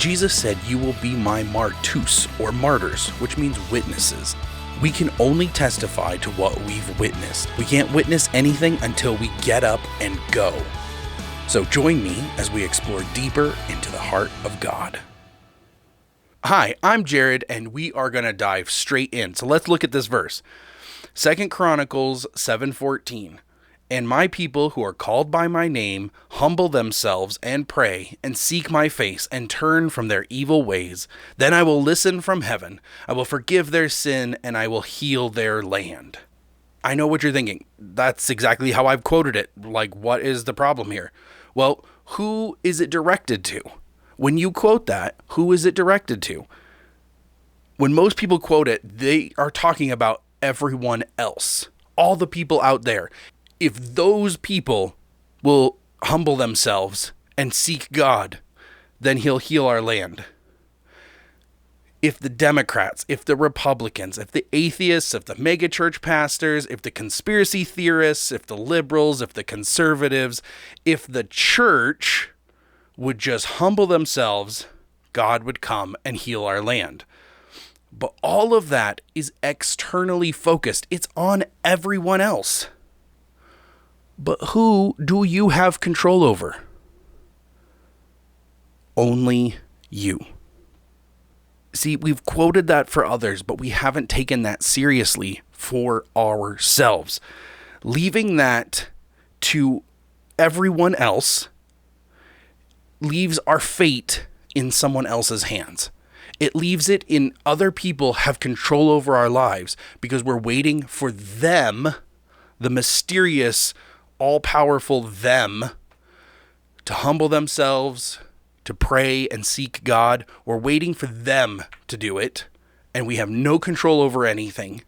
Jesus said, "You will be my martus," or martyrs, which means witnesses. We can only testify to what we've witnessed. We can't witness anything until we get up and go. So join me as we explore deeper into the heart of God. Hi, I'm Jared, and we are going to dive straight in. So let's look at this verse. 2 Chronicles 7:14. "And my people who are called by my name humble themselves and pray and seek my face and turn from their evil ways. Then I will listen from heaven. I will forgive their sin and I will heal their land." I know what you're thinking. That's exactly how I've quoted it. Like, what is the problem here? Well, who is it directed to? When you quote that, who is it directed to? When most people quote it, they are talking about everyone else. All the people out there. If those people will humble themselves and seek God, then he'll heal our land. If the Democrats, if the Republicans, if the atheists, if the megachurch pastors, if the conspiracy theorists, if the liberals, if the conservatives, if the church would just humble themselves, God would come and heal our land. But all of that is externally focused. It's on everyone else. But who do you have control over? Only you. See, we've quoted that for others, but we haven't taken that seriously for ourselves. Leaving that to everyone else leaves our fate in someone else's hands. It leaves it in other people have control over our lives because we're waiting for them, the mysterious, all-powerful them, to humble themselves, to pray and seek God. We're waiting for them to do it, and we have no control over anything.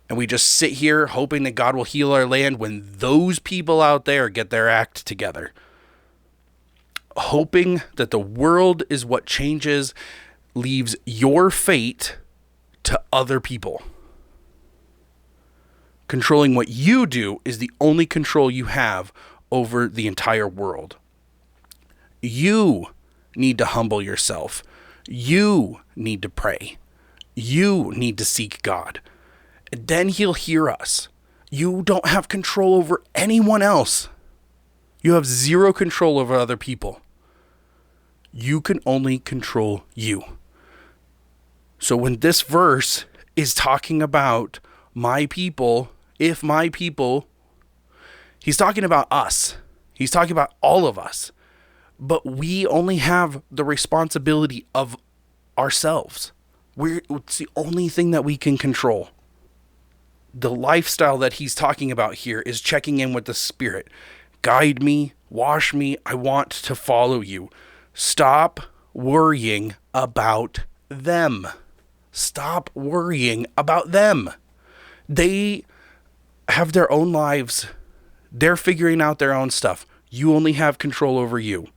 And we just sit here hoping that God will heal our land when those people out there get their act together. Hoping that the world is what changes leaves your fate to other people. Controlling what you do is the only control you have over the entire world. You need to humble yourself. You need to pray. You need to seek God. And then he'll hear us. You don't have control over anyone else. You have zero control over other people. You can only control you. So when this verse is talking about my people, if my people, he's talking about us. He's talking about all of us. But we only have the responsibility of ourselves. It's the only thing that we can control. The lifestyle that he's talking about here is checking in with the Spirit. Guide me, wash me, I want to follow you. Stop worrying about them. Stop worrying about them. They have their own lives. They're figuring out their own stuff. You only have control over you.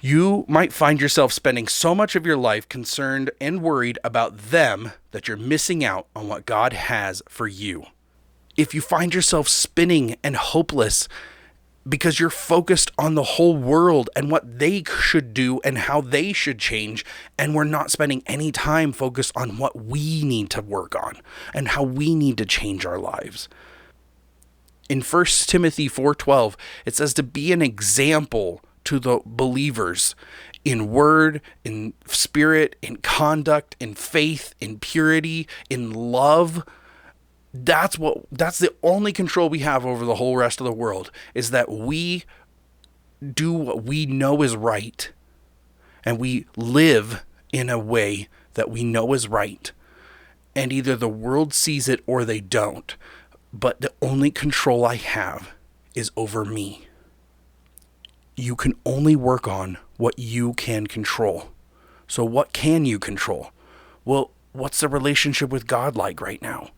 You might find yourself spending so much of your life concerned and worried about them that you're missing out on what God has for you. If you find yourself spinning and hopeless because you're focused on the whole world and what they should do and how they should change, and we're not spending any time focused on what we need to work on and how we need to change our lives. In 1 Timothy 4:12, it says to be an example to the believers in word, in spirit, in conduct, in faith, in purity, in love. That's the only control we have over the whole rest of the world, is that we do what we know is right and we live in a way that we know is right. And either the world sees it or they don't. But the only control I have is over me. You can only work on what you can control. So what can you control? Well, what's the relationship with God like right now?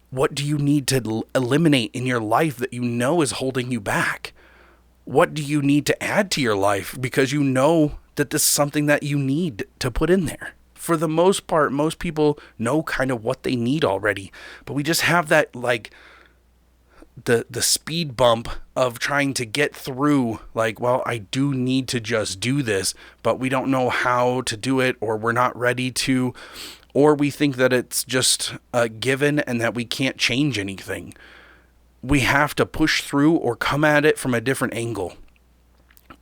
What do you need to eliminate in your life that you know is holding you back? What do you need to add to your life because you know that this is something that you need to put in there? For the most part, most people know kind of what they need already, but we just have that the speed bump of trying to get through, like, well, I do need to just do this, but we don't know how to do it, or we're not ready to, or we think that it's just a given and that we can't change anything. We have to push through or come at it from a different angle.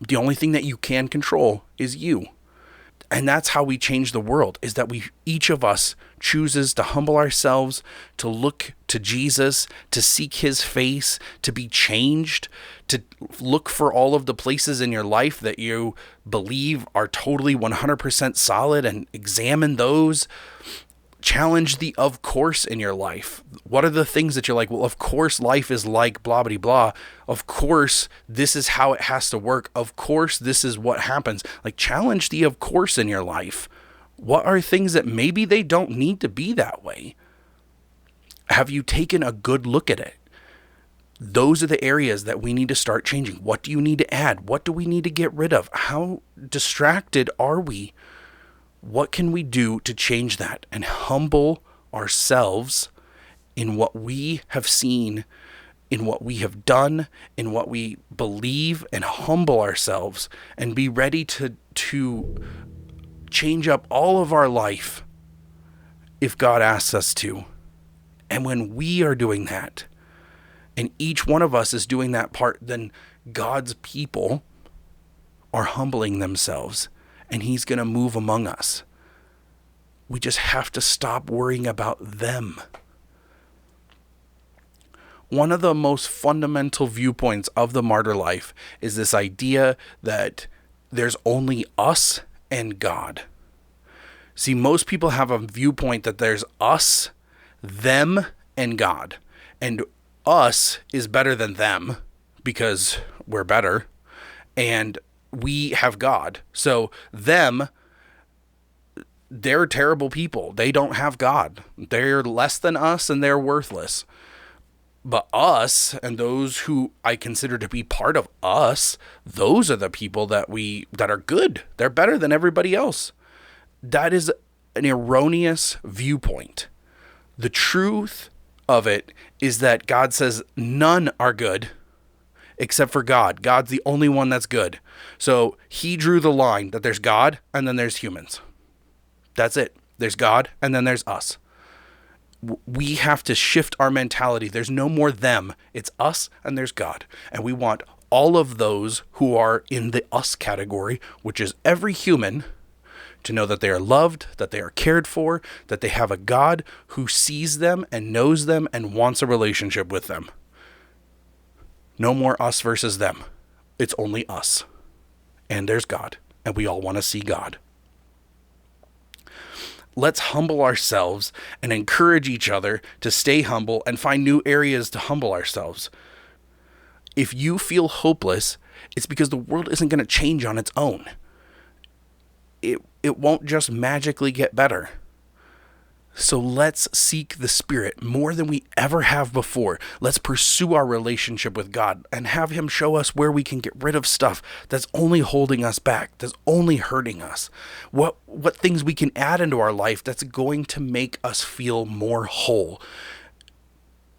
The only thing that you can control is you. And that's how we change the world, is that each of us chooses to humble ourselves, to look to Jesus, to seek his face, to be changed, to look for all of the places in your life that you believe are totally 100% solid and examine those. Challenge the of course in your life. What are the things that you're like, well, of course life is like blah, blah, blah. Of course, this is how it has to work. Of course, this is what happens. Like, challenge the of course in your life. What are things that maybe they don't need to be that way? Have you taken a good look at it? Those are the areas that we need to start changing. What do you need to add? What do we need to get rid of? How distracted are we? What can we do to change that and humble ourselves in what we have seen, in what we have done, in what we believe, and humble ourselves and be ready to change up all of our life if God asks us to. And when we are doing that, and each one of us is doing that part, then God's people are humbling themselves, and he's going to move among us. We just have to stop worrying about them. One of the most fundamental viewpoints of the martyr life is this idea that there's only us and God. See, most people have a viewpoint that there's us, them, and God. And us is better than them because we're better. And we have God. So them, they're terrible people. They don't have God. They're less than us and they're worthless. But us, and those who I consider to be part of us, those are the people that are good. They're better than everybody else. That is an erroneous viewpoint. The truth of it is that God says none are good except for God. God's the only one that's good. So he drew the line that there's God and then there's humans. That's it. There's God and then there's us. We have to shift our mentality. There's no more them. It's us and there's God. And we want all of those who are in the us category, which is every human, to know that they are loved, that they are cared for, that they have a God who sees them and knows them and wants a relationship with them. No more us versus them. It's only us. And there's God. And we all want to see God. Let's humble ourselves and encourage each other to stay humble and find new areas to humble ourselves. If you feel hopeless, it's because the world isn't going to change on its own. It won't just magically get better. So let's seek the Spirit more than we ever have before. Let's pursue our relationship with God and have him show us where we can get rid of stuff that's only holding us back, that's only hurting us. What things we can add into our life that's going to make us feel more whole.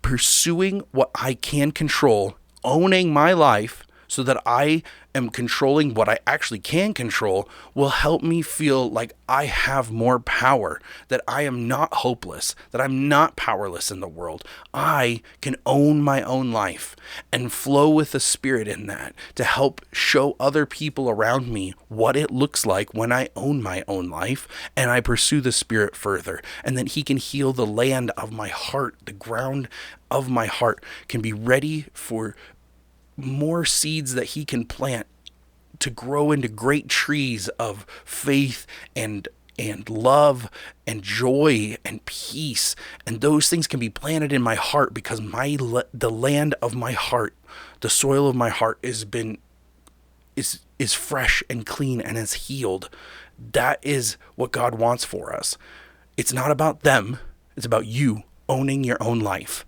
Pursuing what I can control, owning my life so that I am controlling what I actually can control, will help me feel like I have more power, that I am not hopeless, that I'm not powerless in the world. I can own my own life and flow with the Spirit in that to help show other people around me what it looks like when I own my own life and I pursue the Spirit further. And then he can heal the land of my heart, the ground of my heart can be ready for more seeds that he can plant to grow into great trees of faith and love and joy and peace. And those things can be planted in my heart because the land of my heart, the soil of my heart is fresh and clean and is healed. That is what God wants for us. It's not about them. It's about you owning your own life.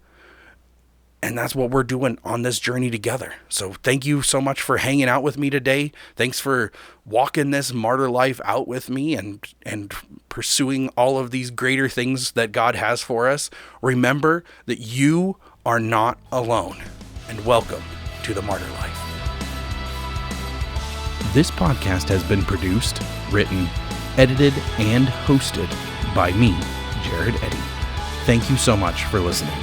And that's what we're doing on this journey together. So thank you so much for hanging out with me today. Thanks for walking this martyr life out with me and pursuing all of these greater things that God has for us. Remember that you are not alone, and welcome to the Martyr Life. This podcast has been produced, written, edited, and hosted by me, Jared Eddy. Thank you so much for listening.